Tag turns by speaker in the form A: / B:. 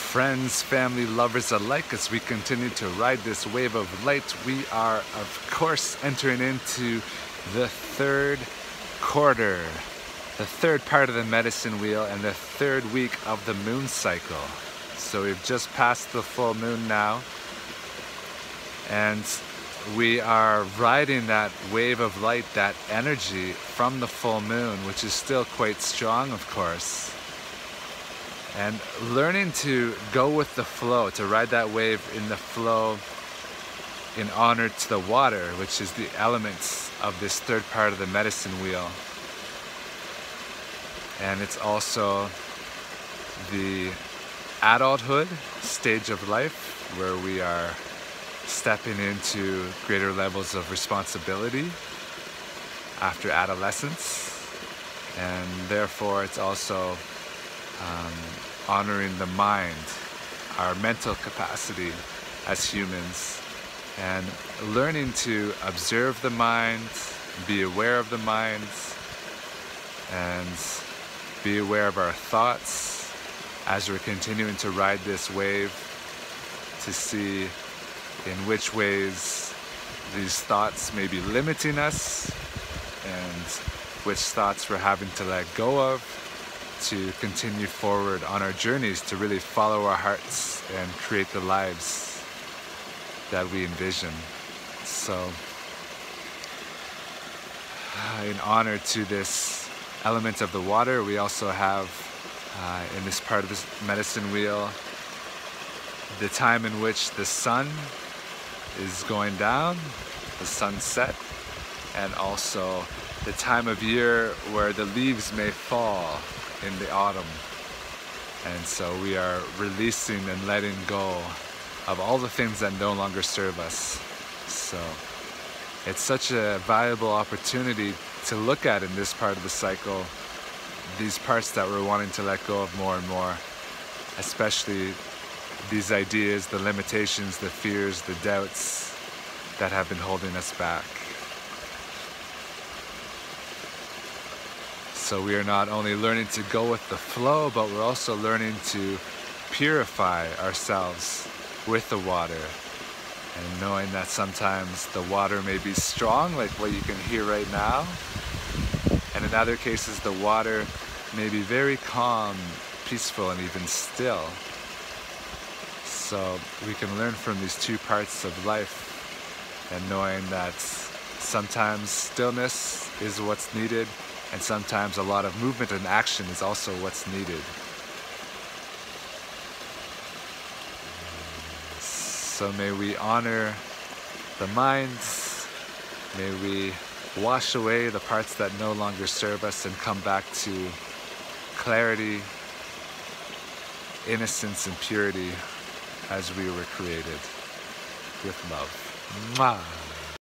A: friends, family, lovers alike, as we continue to ride this wave of light, we are, of course, entering into the third quarter, the third part of the medicine wheel, and the third week of the moon cycle. So we've just passed the full moon now, and we are riding that wave of light, that energy from the full moon, which is still quite strong, of course. And learning to go with the flow, to ride that wave in the flow in honor to the water, which is the elements of this third part of the medicine wheel. And it's also the adulthood stage of life, where we are stepping into greater levels of responsibility after adolescence. And therefore it's also honoring the mind, our mental capacity as humans, and learning to observe the mind, be aware of the mind, and be aware of our thoughts as we're continuing to ride this wave, to see in which ways these thoughts may be limiting us and which thoughts we're having to let go of to continue forward on our journeys, to really follow our hearts and create the lives that we envision. So in honor to this element of the water, we also have in this part of this medicine wheel the time in which the sun is going down, the sunset, and also the time of year where the leaves may fall in the autumn. And so we are releasing and letting go of all the things that no longer serve us. So it's such a valuable opportunity to look at in this part of the cycle, these parts that we're wanting to let go of more and more, especially these ideas, the limitations, the fears, the doubts that have been holding us back. So we are not only learning to go with the flow, but we're also learning to purify ourselves with the water, and knowing that sometimes the water may be strong, like what you can hear right now, and in other cases the water may be very calm, peaceful, and even still. So we can learn from these two parts of life, and knowing that sometimes stillness is what's needed, and sometimes a lot of movement and action is also what's needed. So may we honor the minds, may we wash away the parts that no longer serve us and come back to clarity, innocence, and purity as we were created with love. Mwah.